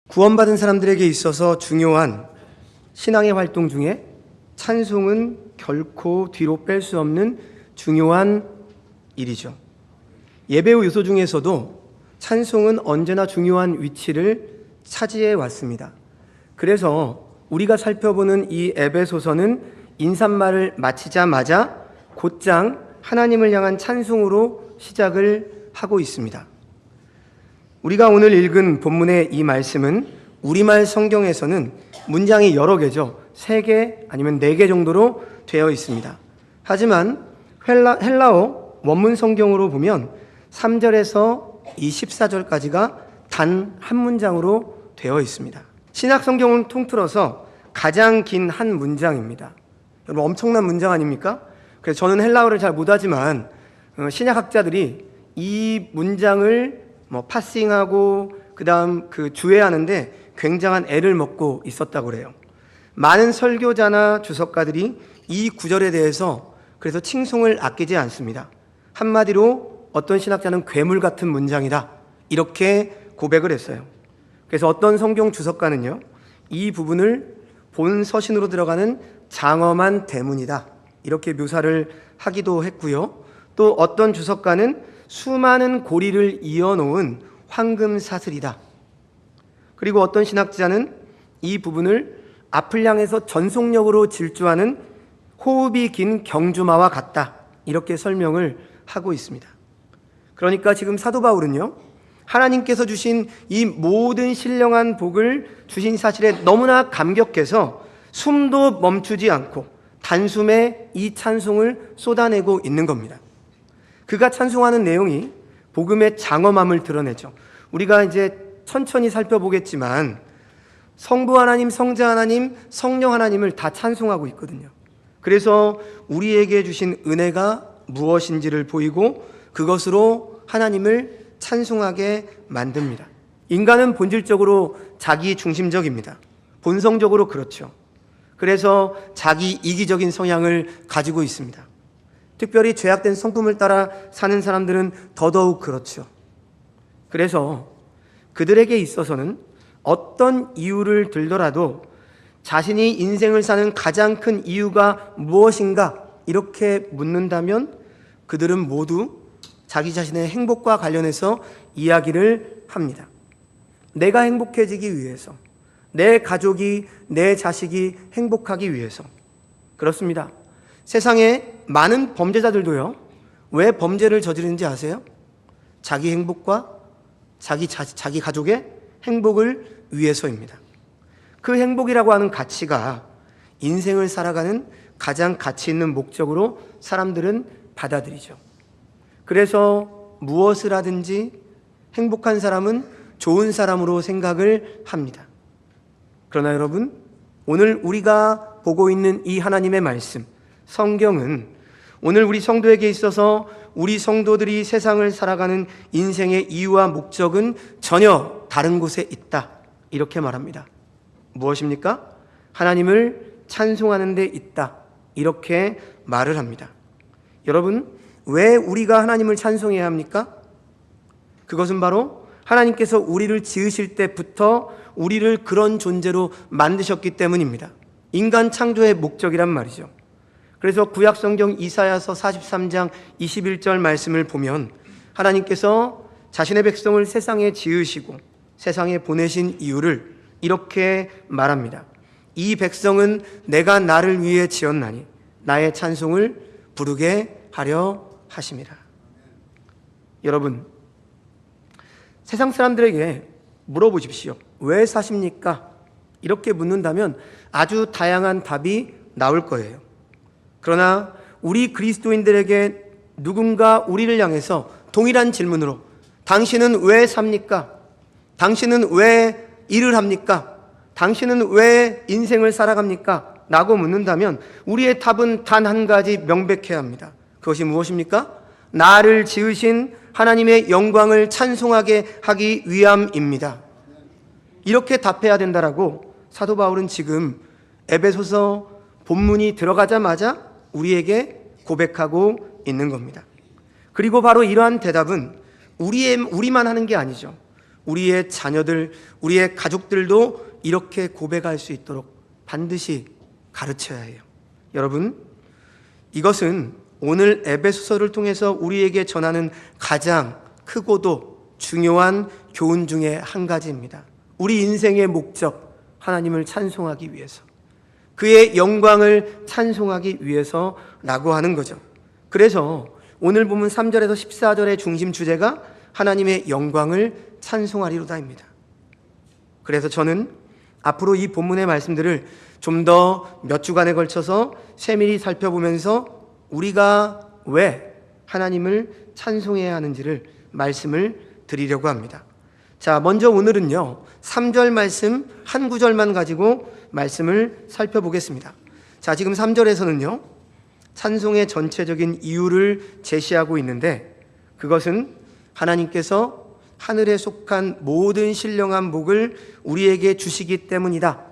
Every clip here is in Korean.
구원받은 사람들에게 있어서 중요한 신앙의 활동 중에 찬송은 결코 뒤로 뺄 수 없는 중요한 일이죠. 예배의 요소 중에서도 찬송은 언제나 중요한 위치를 차지해 왔습니다. 그래서 우리가 살펴보는 이 에베소서는 인사말을 마치자마자 곧장 하나님을 향한 찬송으로 시작을 하고 있습니다. 우리가 오늘 읽은 본문의 이 말씀은 우리말 성경에서는 문장이 여러 개죠. 3개 아니면 4개 정도로 되어 있습니다. 하지만 헬라어 원문 성경으로 보면 3절에서 이 14절까지가 단 한 문장으로 되어 있습니다. 신약 성경은 통틀어서 가장 긴 한 문장입니다. 여러분 엄청난 문장 아닙니까? 그래서 저는 헬라어를 잘 못하지만 신약학자들이 이 문장을 파싱하고 그다음 주해하는데 굉장한 애를 먹고 있었다고 그래요. 많은 설교자나 주석가들이 이 구절에 대해서 그래서 칭송을 아끼지 않습니다. 한마디로 어떤 신학자는 괴물 같은 문장이다 이렇게 고백을 했어요. 그래서 어떤 성경 주석가는요, 이 부분을 본 서신으로 들어가는 장엄한 대문이다 이렇게 묘사를 하기도 했고요. 또 어떤 주석가는 수많은 고리를 이어놓은 황금 사슬이다. 그리고 어떤 신학자는 이 부분을 앞을 향해서 전속력으로 질주하는 호흡이 긴 경주마와 같다 이렇게 설명을 하고 있습니다. 그러니까 지금 사도 바울은요, 하나님께서 주신 이 모든 신령한 복을 주신 사실에 너무나 감격해서 숨도 멈추지 않고 단숨에 이 찬송을 쏟아내고 있는 겁니다. 그가 찬송하는 내용이 복음의 장엄함을 드러내죠. 우리가 이제 천천히 살펴보겠지만 성부 하나님, 성자 하나님, 성령 하나님을 다 찬송하고 있거든요. 그래서 우리에게 주신 은혜가 무엇인지를 보이고 그것으로 하나님을 찬송하게 만듭니다. 인간은 본질적으로 자기 중심적입니다. 본성적으로 그렇죠. 그래서 자기 이기적인 성향을 가지고 있습니다. 특별히 죄악된 성품을 따라 사는 사람들은 더더욱 그렇죠. 그래서 그들에게 있어서는 어떤 이유를 들더라도 자신이 인생을 사는 가장 큰 이유가 무엇인가 이렇게 묻는다면 그들은 모두 자기 자신의 행복과 관련해서 이야기를 합니다. 내가 행복해지기 위해서, 내 가족이, 내 자식이 행복하기 위해서. 그렇습니다. 세상에 많은 범죄자들도요, 왜 범죄를 저지르는지 아세요? 자기 행복과 자기 가족의 행복을 위해서입니다. 그 행복이라고 하는 가치가 인생을 살아가는 가장 가치 있는 목적으로 사람들은 받아들이죠. 그래서 무엇을 하든지 행복한 사람은 좋은 사람으로 생각을 합니다. 그러나 여러분, 오늘 우리가 보고 있는 이 하나님의 말씀, 성경은 오늘 우리 성도에게 있어서 우리 성도들이 세상을 살아가는 인생의 이유와 목적은 전혀 다른 곳에 있다 이렇게 말합니다. 무엇입니까? 하나님을 찬송하는 데 있다 이렇게 말을 합니다. 여러분, 왜 우리가 하나님을 찬송해야 합니까? 그것은 바로 하나님께서 우리를 지으실 때부터 우리를 그런 존재로 만드셨기 때문입니다. 인간 창조의 목적이란 말이죠. 그래서 구약 성경 이사야서 43장 21절 말씀을 보면 하나님께서 자신의 백성을 세상에 지으시고 세상에 보내신 이유를 이렇게 말합니다. 이 백성은 내가 나를 위해 지었나니 나의 찬송을 부르게 하려 하심이라. 여러분, 세상 사람들에게 물어보십시오. 왜 사십니까? 이렇게 묻는다면 아주 다양한 답이 나올 거예요. 그러나 우리 그리스도인들에게 누군가 우리를 향해서 동일한 질문으로 당신은 왜 삽니까? 당신은 왜 일을 합니까? 당신은 왜 인생을 살아갑니까? 라고 묻는다면 우리의 답은 단 한 가지 명백해야 합니다. 그것이 무엇입니까? 나를 지으신 하나님의 영광을 찬송하게 하기 위함입니다. 이렇게 답해야 된다라고 사도 바울은 지금 에베소서 본문이 들어가자마자 우리에게 고백하고 있는 겁니다. 그리고 바로 이러한 대답은 우리만 하는 게 아니죠. 우리의 자녀들, 우리의 가족들도 이렇게 고백할 수 있도록 반드시 가르쳐야 해요. 여러분, 이것은 오늘 에베소서를 통해서 우리에게 전하는 가장 크고도 중요한 교훈 중에 한 가지입니다. 우리 인생의 목적, 하나님을 찬송하기 위해서, 그의 영광을 찬송하기 위해서라고 하는 거죠. 그래서 오늘 보면 3절에서 14절의 중심 주제가 하나님의 영광을 찬송하리로다입니다. 그래서 저는 앞으로 이 본문의 말씀들을 좀 더 몇 주간에 걸쳐서 세밀히 살펴보면서 우리가 왜 하나님을 찬송해야 하는지를 말씀을 드리려고 합니다. 자, 먼저 오늘은요 3절 말씀 한 구절만 가지고 말씀을 살펴보겠습니다. 자, 지금 3절에서는요 찬송의 전체적인 이유를 제시하고 있는데, 그것은 하나님께서 하늘에 속한 모든 신령한 복을 우리에게 주시기 때문이다.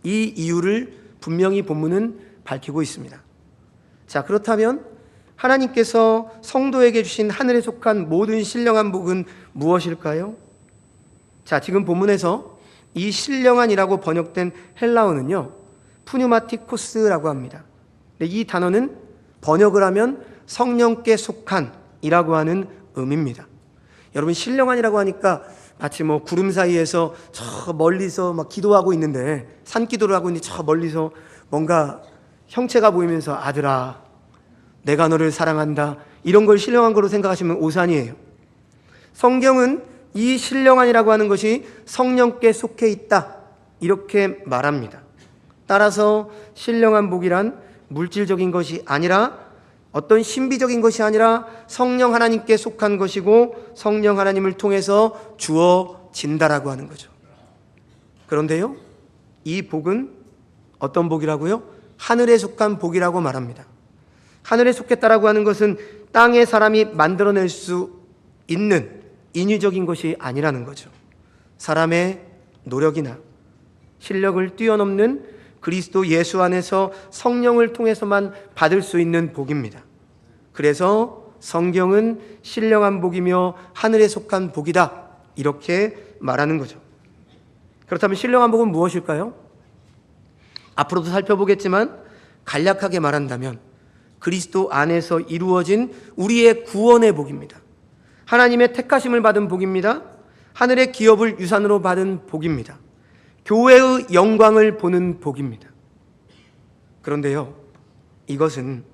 이 이유를 분명히 본문은 밝히고 있습니다. 자, 그렇다면 하나님께서 성도에게 주신 하늘에 속한 모든 신령한 복은 무엇일까요? 자, 지금 본문에서 이 신령한이라고 번역된 헬라어는요 푸뉴마티코스라고 합니다. 이 단어는 번역을 하면 성령께 속한이라고 하는 의미입니다. 여러분, 신령한이라고 하니까 마치 구름 사이에서 저 멀리서 막 기도하고 있는데, 산기도를 하고 있는데 저 멀리서 뭔가 형체가 보이면서 아들아 내가 너를 사랑한다, 이런 걸 신령한 거로 생각하시면 오산이에요. 성경은 이 신령한이라고 하는 것이 성령께 속해 있다, 이렇게 말합니다. 따라서 신령한 복이란 물질적인 것이 아니라, 어떤 신비적인 것이 아니라 성령 하나님께 속한 것이고 성령 하나님을 통해서 주어진다라고 하는 거죠. 그런데요, 이 복은 어떤 복이라고요? 하늘에 속한 복이라고 말합니다. 하늘에 속했다라고 하는 것은 땅의 사람이 만들어낼 수 있는 인위적인 것이 아니라는 거죠. 사람의 노력이나 실력을 뛰어넘는 그리스도 예수 안에서 성령을 통해서만 받을 수 있는 복입니다. 그래서 성경은 신령한 복이며 하늘에 속한 복이다, 이렇게 말하는 거죠. 그렇다면 신령한 복은 무엇일까요? 앞으로도 살펴보겠지만 간략하게 말한다면 그리스도 안에서 이루어진 우리의 구원의 복입니다. 하나님의 택하심을 받은 복입니다. 하늘의 기업을 유산으로 받은 복입니다. 교회의 영광을 보는 복입니다. 그런데요, 이것은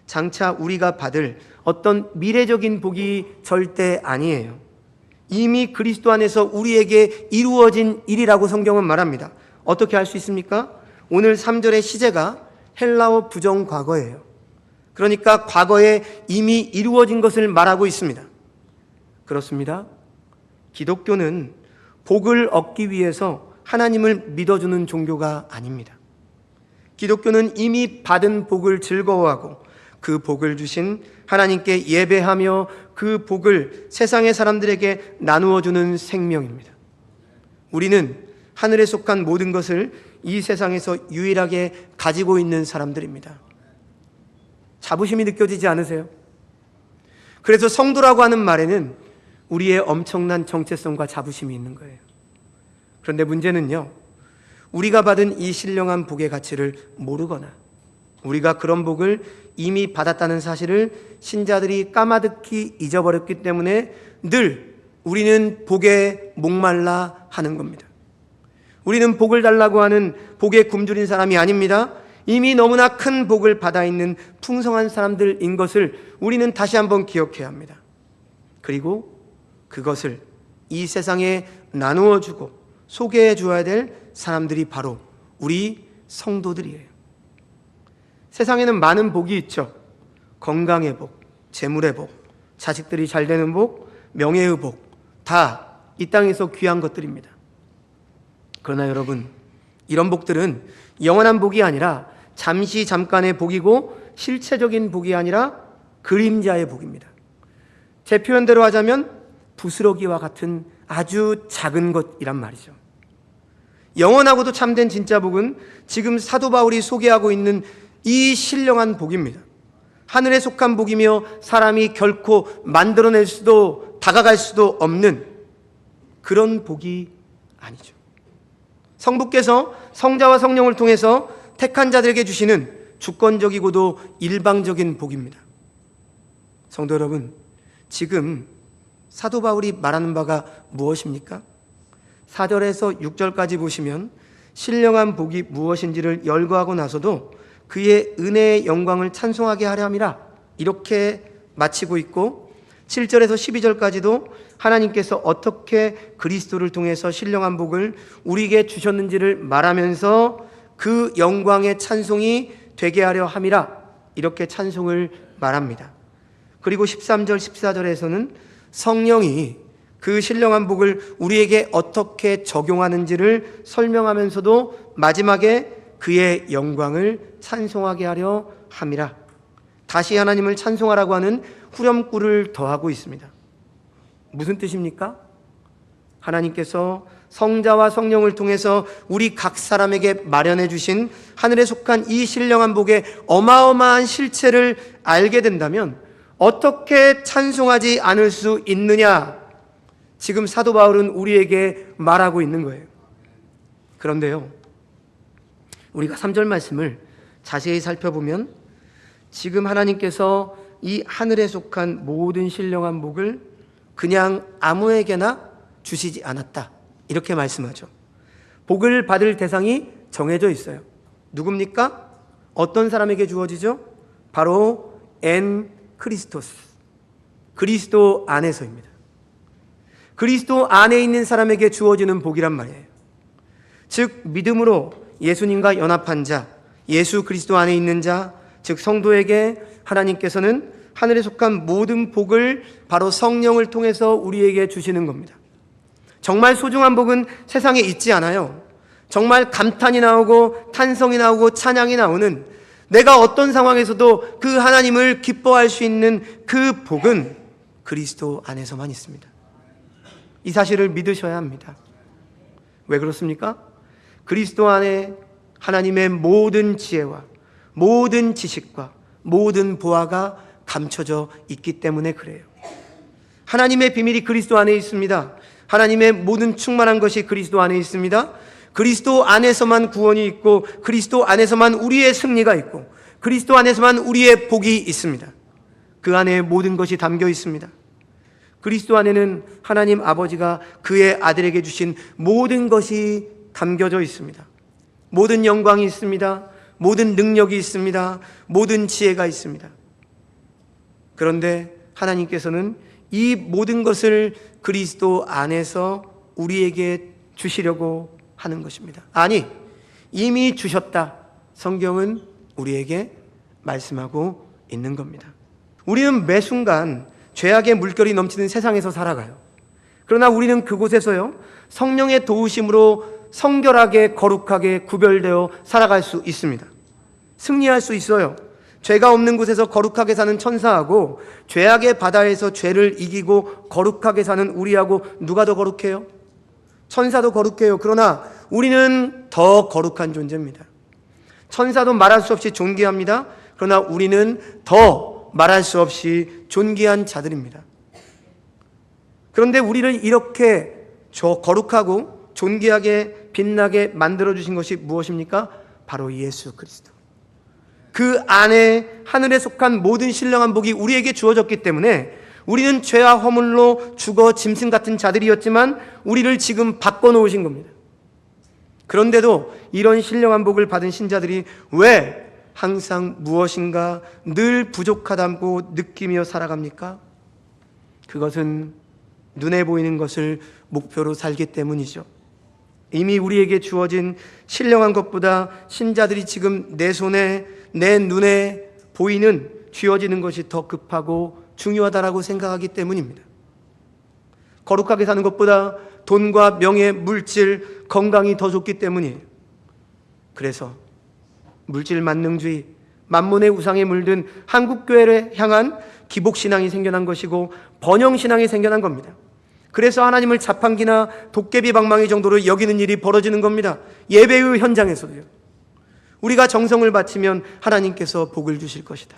장차 우리가 받을 어떤 미래적인 복이 절대 아니에요. 이미 그리스도 안에서 우리에게 이루어진 일이라고 성경은 말합니다. 어떻게 알 수 있습니까? 오늘 3절의 시제가 헬라어 부정 과거예요. 그러니까 과거에 이미 이루어진 것을 말하고 있습니다. 그렇습니다. 기독교는 복을 얻기 위해서 하나님을 믿어주는 종교가 아닙니다. 기독교는 이미 받은 복을 즐거워하고 그 복을 주신 하나님께 예배하며 그 복을 세상의 사람들에게 나누어주는 생명입니다. 우리는 하늘에 속한 모든 것을 이 세상에서 유일하게 가지고 있는 사람들입니다. 자부심이 느껴지지 않으세요? 그래서 성도라고 하는 말에는 우리의 엄청난 정체성과 자부심이 있는 거예요. 그런데 문제는요, 우리가 받은 이 신령한 복의 가치를 모르거나 우리가 그런 복을 이미 받았다는 사실을 신자들이 까마득히 잊어버렸기 때문에 늘 우리는 복에 목말라 하는 겁니다. 우리는 복을 달라고 하는 복에 굶주린 사람이 아닙니다. 이미 너무나 큰 복을 받아 있는 풍성한 사람들인 것을 우리는 다시 한번 기억해야 합니다. 그리고 그것을 이 세상에 나누어 주고 소개해 주어야 될 사람들이 바로 우리 성도들이에요. 세상에는 많은 복이 있죠. 건강의 복, 재물의 복, 자식들이 잘 되는 복, 명예의 복, 다 이 땅에서 귀한 것들입니다. 그러나 여러분, 이런 복들은 영원한 복이 아니라 잠시 잠깐의 복이고 실체적인 복이 아니라 그림자의 복입니다. 제 표현대로 하자면 부스러기와 같은 아주 작은 것이란 말이죠. 영원하고도 참된 진짜 복은 지금 사도 바울이 소개하고 있는 이 신령한 복입니다. 하늘에 속한 복이며 사람이 결코 만들어낼 수도 다가갈 수도 없는 그런 복이 아니죠. 성부께서 성자와 성령을 통해서 택한 자들에게 주시는 주권적이고도 일방적인 복입니다. 성도 여러분, 지금 사도 바울이 말하는 바가 무엇입니까? 4절에서 6절까지 보시면 신령한 복이 무엇인지를 열거하고 나서도 그의 은혜의 영광을 찬송하게 하려 함이라 이렇게 마치고 있고, 7절에서 12절까지도 하나님께서 어떻게 그리스도를 통해서 신령한 복을 우리에게 주셨는지를 말하면서 그 영광의 찬송이 되게 하려 함이라 이렇게 찬송을 말합니다. 그리고 13절 14절에서는 성령이 그 신령한 복을 우리에게 어떻게 적용하는지를 설명하면서도 마지막에 그의 영광을 찬송하게 하려 함이라, 다시 하나님을 찬송하라고 하는 후렴구를 더하고 있습니다. 무슨 뜻입니까? 하나님께서 성자와 성령을 통해서 우리 각 사람에게 마련해 주신 하늘에 속한 이 신령한 복의 어마어마한 실체를 알게 된다면 어떻게 찬송하지 않을 수 있느냐, 지금 사도 바울은 우리에게 말하고 있는 거예요. 그런데요, 우리가 3절 말씀을 자세히 살펴보면 지금 하나님께서 이 하늘에 속한 모든 신령한 복을 그냥 아무에게나 주시지 않았다 이렇게 말씀하죠. 복을 받을 대상이 정해져 있어요. 누굽니까? 어떤 사람에게 주어지죠? 바로 엔 크리스토스, 그리스도 안에서입니다. 그리스도 안에 있는 사람에게 주어지는 복이란 말이에요. 즉 믿음으로 예수님과 연합한 자, 예수 그리스도 안에 있는 자, 즉 성도에게 하나님께서는 하늘에 속한 모든 복을 바로 성령을 통해서 우리에게 주시는 겁니다. 정말 소중한 복은 세상에 있지 않아요. 정말 감탄이 나오고 탄성이 나오고 찬양이 나오는, 내가 어떤 상황에서도 그 하나님을 기뻐할 수 있는 그 복은 그리스도 안에서만 있습니다. 이 사실을 믿으셔야 합니다. 왜 그렇습니까? 그리스도 안에 하나님의 모든 지혜와 모든 지식과 모든 보화가 감춰져 있기 때문에 그래요. 하나님의 비밀이 그리스도 안에 있습니다. 하나님의 모든 충만한 것이 그리스도 안에 있습니다. 그리스도 안에서만 구원이 있고, 그리스도 안에서만 우리의 승리가 있고, 그리스도 안에서만 우리의 복이 있습니다. 그 안에 모든 것이 담겨 있습니다. 그리스도 안에는 하나님 아버지가 그의 아들에게 주신 모든 것이 담겨져 있습니다. 모든 영광이 있습니다. 모든 능력이 있습니다. 모든 지혜가 있습니다. 그런데 하나님께서는 이 모든 것을 그리스도 안에서 우리에게 주시려고 하는 것입니다. 아니, 이미 주셨다. 성경은 우리에게 말씀하고 있는 겁니다. 우리는 매 순간 죄악의 물결이 넘치는 세상에서 살아가요. 그러나 우리는 그곳에서요, 성령의 도우심으로 성결하게 거룩하게 구별되어 살아갈 수 있습니다. 승리할 수 있어요. 죄가 없는 곳에서 거룩하게 사는 천사하고 죄악의 바다에서 죄를 이기고 거룩하게 사는 우리하고 누가 더 거룩해요? 천사도 거룩해요. 그러나 우리는 더 거룩한 존재입니다. 천사도 말할 수 없이 존귀합니다. 그러나 우리는 더 말할 수 없이 존귀한 자들입니다. 그런데 우리를 이렇게 거룩하고 존귀하게 빛나게 만들어주신 것이 무엇입니까? 바로 예수 그리스도. 그 안에 하늘에 속한 모든 신령한 복이 우리에게 주어졌기 때문에 우리는 죄와 허물로 죽어 짐승 같은 자들이었지만 우리를 지금 바꿔놓으신 겁니다. 그런데도 이런 신령한 복을 받은 신자들이 왜 항상 무엇인가 늘 부족하다고 느끼며 살아갑니까? 그것은 눈에 보이는 것을 목표로 살기 때문이죠. 이미 우리에게 주어진 신령한 것보다 신자들이 지금 내 손에 내 눈에 보이는 쥐어지는 것이 더 급하고 중요하다라고 생각하기 때문입니다. 거룩하게 사는 것보다 돈과 명예, 물질, 건강이 더 좋기 때문이에요. 그래서 물질 만능주의, 만몬의 우상에 물든 한국교회를 향한 기복신앙이 생겨난 것이고 번영신앙이 생겨난 겁니다. 그래서 하나님을 자판기나 도깨비 방망이 정도로 여기는 일이 벌어지는 겁니다. 예배의 현장에서도요. 우리가 정성을 바치면 하나님께서 복을 주실 것이다.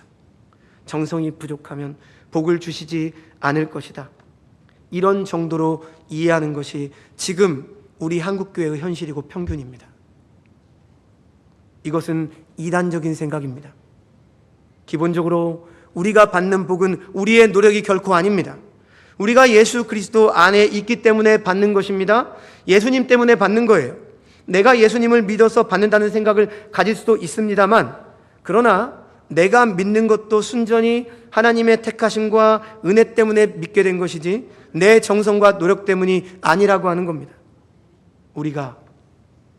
정성이 부족하면 복을 주시지 않을 것이다. 이런 정도로 이해하는 것이 지금 우리 한국교회의 현실이고 평균입니다. 이것은 이단적인 생각입니다. 기본적으로 우리가 받는 복은 우리의 노력이 결코 아닙니다. 우리가 예수 그리스도 안에 있기 때문에 받는 것입니다. 예수님 때문에 받는 거예요. 내가 예수님을 믿어서 받는다는 생각을 가질 수도 있습니다만, 그러나 내가 믿는 것도 순전히 하나님의 택하심과 은혜 때문에 믿게 된 것이지 내 정성과 노력 때문이 아니라고 하는 겁니다. 우리가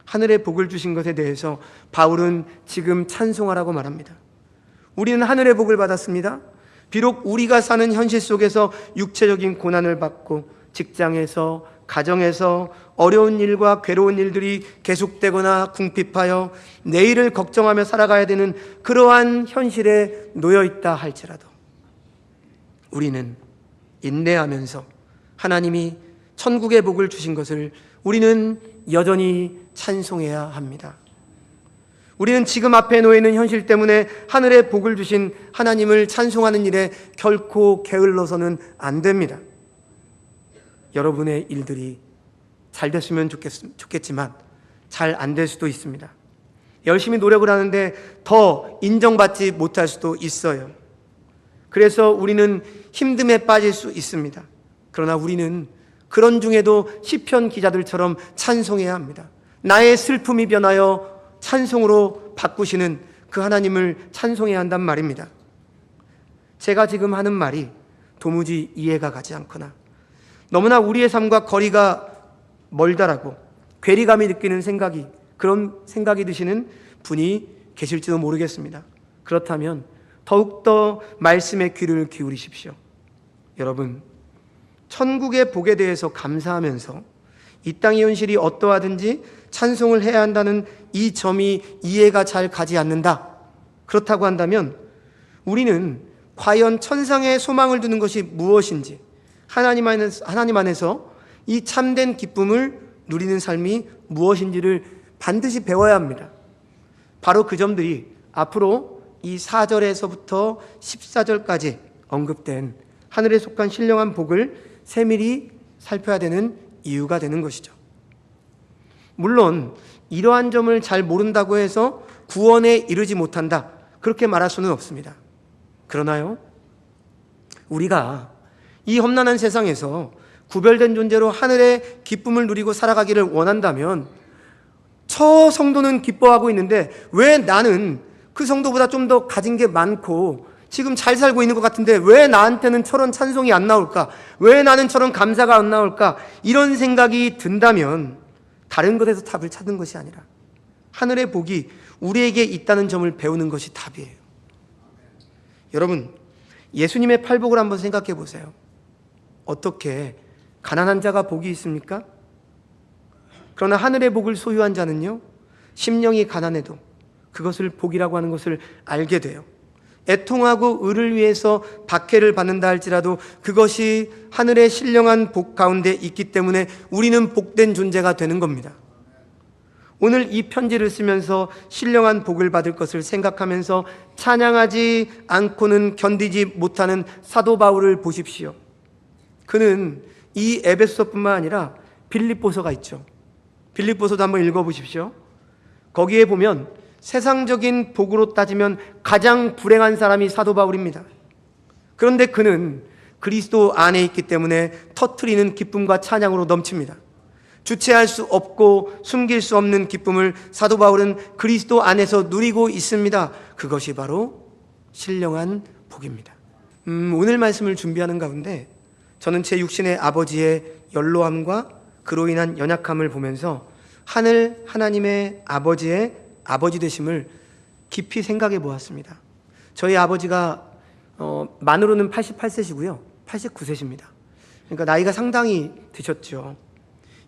하늘의 복을 주신 것에 대해서 바울은 지금 찬송하라고 말합니다. 우리는 하늘의 복을 받았습니다. 비록 우리가 사는 현실 속에서 육체적인 고난을 받고 직장에서, 가정에서 어려운 일과 괴로운 일들이 계속되거나 궁핍하여 내일을 걱정하며 살아가야 되는 그러한 현실에 놓여 있다 할지라도 우리는 인내하면서 하나님이 천국의 복을 주신 것을 우리는 여전히 찬송해야 합니다. 우리는 지금 앞에 놓여 있는 현실 때문에 하늘의 복을 주신 하나님을 찬송하는 일에 결코 게을러서는 안 됩니다. 여러분의 일들이 잘 됐으면 좋겠지만 잘 안 될 수도 있습니다. 열심히 노력을 하는데 더 인정받지 못할 수도 있어요. 그래서 우리는 힘듦에 빠질 수 있습니다. 그러나 우리는 그런 중에도 시편 기자들처럼 찬송해야 합니다. 나의 슬픔이 변하여 찬송으로 바꾸시는 그 하나님을 찬송해야 한단 말입니다. 제가 지금 하는 말이 도무지 이해가 가지 않거나 너무나 우리의 삶과 거리가 멀다라고 괴리감이 느끼는 그런 생각이 드시는 분이 계실지도 모르겠습니다. 그렇다면 더욱더 말씀에 귀를 기울이십시오. 여러분, 천국의 복에 대해서 감사하면서 이 땅의 현실이 어떠하든지 찬송을 해야 한다는 이 점이 이해가 잘 가지 않는다. 그렇다고 한다면 우리는 과연 천상의 소망을 두는 것이 무엇인지 하나님 안에서 이 참된 기쁨을 누리는 삶이 무엇인지를 반드시 배워야 합니다. 바로 그 점들이 앞으로 이 4절에서부터 14절까지 언급된 하늘에 속한 신령한 복을 세밀히 살펴야 되는 이유가 되는 것이죠. 물론 이러한 점을 잘 모른다고 해서 구원에 이르지 못한다, 그렇게 말할 수는 없습니다. 그러나요, 우리가 이 험난한 세상에서 구별된 존재로 하늘의 기쁨을 누리고 살아가기를 원한다면 저 성도는 기뻐하고 있는데 왜 나는 그 성도보다 좀 더 가진 게 많고 지금 잘 살고 있는 것 같은데 왜 나한테는 저런 찬송이 안 나올까? 왜 나는 저런 감사가 안 나올까? 이런 생각이 든다면 다른 것에서 답을 찾는 것이 아니라 하늘의 복이 우리에게 있다는 점을 배우는 것이 답이에요. 여러분, 예수님의 팔복을 한번 생각해 보세요. 어떻게 가난한 자가 복이 있습니까? 그러나 하늘의 복을 소유한 자는요, 심령이 가난해도 그것을 복이라고 하는 것을 알게 돼요. 애통하고 의를 위해서 박해를 받는다 할지라도 그것이 하늘의 신령한 복 가운데 있기 때문에 우리는 복된 존재가 되는 겁니다. 오늘 이 편지를 쓰면서 신령한 복을 받을 것을 생각하면서 찬양하지 않고는 견디지 못하는 사도 바울을 보십시오. 그는 이 에베소서뿐만 아니라 빌립보서가 있죠. 빌립보서도 한번 읽어보십시오. 거기에 보면 세상적인 복으로 따지면 가장 불행한 사람이 사도 바울입니다. 그런데 그는 그리스도 안에 있기 때문에 터뜨리는 기쁨과 찬양으로 넘칩니다. 주체할 수 없고 숨길 수 없는 기쁨을 사도 바울은 그리스도 안에서 누리고 있습니다. 그것이 바로 신령한 복입니다. 오늘 말씀을 준비하는 가운데 저는 제 육신의 아버지의 연로함과 그로 인한 연약함을 보면서 하나님의 아버지의 아버지 되심을 깊이 생각해 보았습니다. 저희 아버지가 만으로는 88세시고요 89세십니다. 그러니까 나이가 상당히 드셨죠.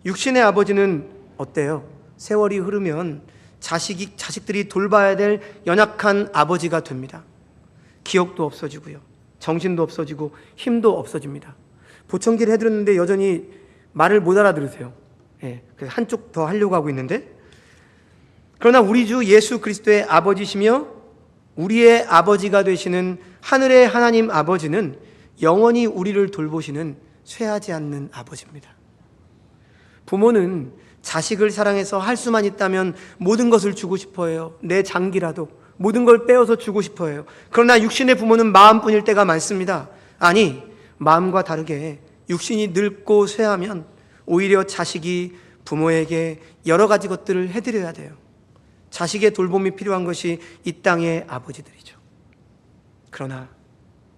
육신의 아버지는 어때요? 세월이 흐르면 자식들이 돌봐야 될 연약한 아버지가 됩니다. 기억도 없어지고요, 정신도 없어지고 힘도 없어집니다. 보청기를 해드렸는데 여전히 말을 못 알아들으세요. 그래서 한쪽 더 하려고 하고 있는데, 그러나 우리 주 예수 그리스도의 아버지시며 우리의 아버지가 되시는 하늘의 하나님 아버지는 영원히 우리를 돌보시는 쇠하지 않는 아버지입니다. 부모는 자식을 사랑해서 할 수만 있다면 모든 것을 주고 싶어 해요. 내 장기라도 모든 걸 빼어서 주고 싶어 해요. 그러나 육신의 부모는 마음뿐일 때가 많습니다. 아니, 마음과 다르게 육신이 늙고 쇠하면 오히려 자식이 부모에게 여러 가지 것들을 해드려야 돼요. 자식의 돌봄이 필요한 것이 이 땅의 아버지들이죠. 그러나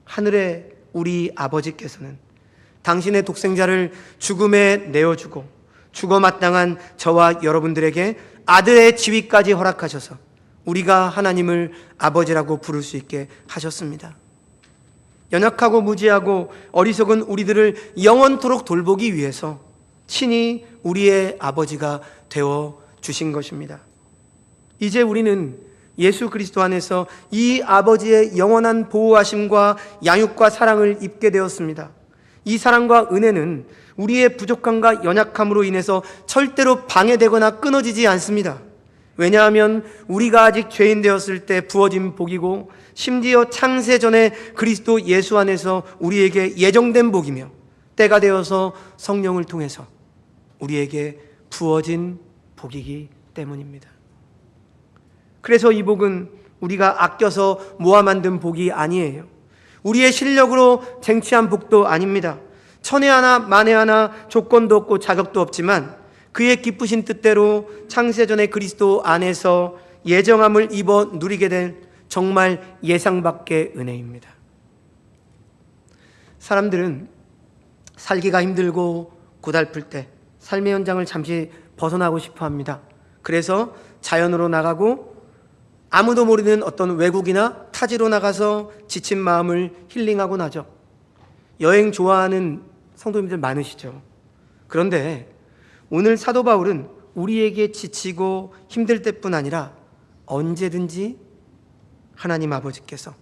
하늘의 우리 아버지께서는 당신의 독생자를 죽음에 내어주고 죽어 마땅한 저와 여러분들에게 아들의 지위까지 허락하셔서 우리가 하나님을 아버지라고 부를 수 있게 하셨습니다. 연약하고 무지하고 어리석은 우리들을 영원토록 돌보기 위해서 친히 우리의 아버지가 되어 주신 것입니다. 이제 우리는 예수 그리스도 안에서 이 아버지의 영원한 보호하심과 양육과 사랑을 입게 되었습니다. 이 사랑과 은혜는 우리의 부족함과 연약함으로 인해서 절대로 방해되거나 끊어지지 않습니다. 왜냐하면 우리가 아직 죄인 되었을 때 부어진 복이고 심지어 창세 전에 그리스도 예수 안에서 우리에게 예정된 복이며 때가 되어서 성령을 통해서 우리에게 부어진 복이기 때문입니다. 그래서 이 복은 우리가 아껴서 모아 만든 복이 아니에요. 우리의 실력으로 쟁취한 복도 아닙니다. 천에 하나 만에 하나 조건도 없고 자격도 없지만 그의 기쁘신 뜻대로 창세전에 그리스도 안에서 예정함을 입어 누리게 된 정말 예상밖의 은혜입니다. 사람들은 살기가 힘들고 고달플 때 삶의 현장을 잠시 벗어나고 싶어 합니다. 그래서 자연으로 나가고 아무도 모르는 어떤 외국이나 타지로 나가서 지친 마음을 힐링하고 나죠. 여행 좋아하는 성도님들 많으시죠. 그런데 오늘 사도 바울은 우리에게 지치고 힘들 때뿐 아니라 언제든지 하나님 아버지께서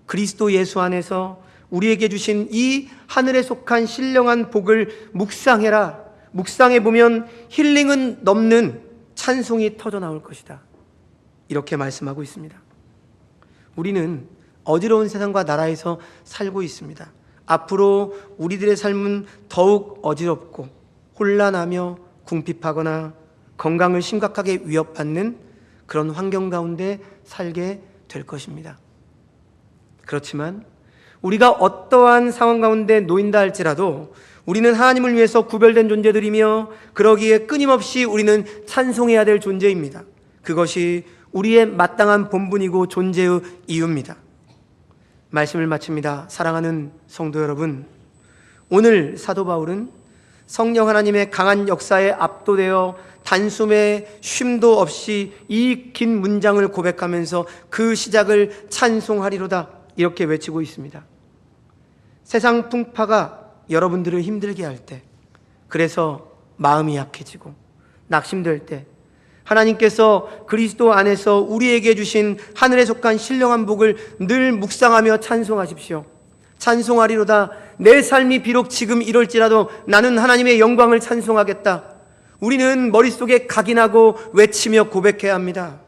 그리스도 예수 안에서 우리에게 주신 이 하늘에 속한 신령한 복을 묵상해라. 묵상해 보면 힐링은 넘는 찬송이 터져 나올 것이다. 이렇게 말씀하고 있습니다. 우리는 어지러운 세상과 나라에서 살고 있습니다. 앞으로 우리들의 삶은 더욱 어지럽고 혼란하며 궁핍하거나 건강을 심각하게 위협받는 그런 환경 가운데 살게 될 것입니다. 그렇지만 우리가 어떠한 상황 가운데 놓인다 할지라도 우리는 하나님을 위해서 구별된 존재들이며 그러기에 끊임없이 우리는 찬송해야 될 존재입니다. 그것이 우리의 마땅한 본분이고 존재의 이유입니다. 말씀을 마칩니다. 사랑하는 성도 여러분, 오늘 사도 바울은 성령 하나님의 강한 역사에 압도되어 단숨에 쉼도 없이 이 긴 문장을 고백하면서 그 시작을 찬송하리로다 이렇게 외치고 있습니다. 세상 풍파가 여러분들을 힘들게 할 때, 그래서 마음이 약해지고 낙심될 때 하나님께서 그리스도 안에서 우리에게 주신 하늘에 속한 신령한 복을 늘 묵상하며 찬송하십시오. 찬송하리로다. 내 삶이 비록 지금 이럴지라도 나는 하나님의 영광을 찬송하겠다. 우리는 머릿속에 각인하고 외치며 고백해야 합니다.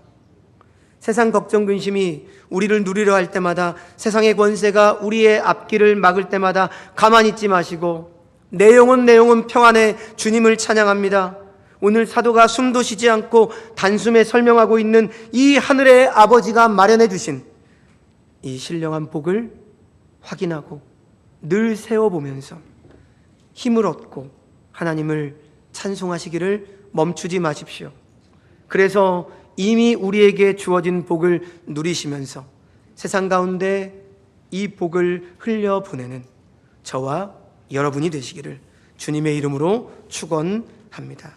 세상 걱정 근심이 우리를 누리려 할 때마다, 세상의 권세가 우리의 앞길을 막을 때마다 가만히 있지 마시고 내 영혼 평안에 주님을 찬양합니다. 오늘 사도가 숨도 쉬지 않고 단숨에 설명하고 있는 이 하늘의 아버지가 마련해 주신 이 신령한 복을 확인하고 늘 세워보면서 힘을 얻고 하나님을 찬송하시기를 멈추지 마십시오. 그래서 이미 우리에게 주어진 복을 누리시면서 세상 가운데 이 복을 흘려보내는 저와 여러분이 되시기를 주님의 이름으로 축원합니다.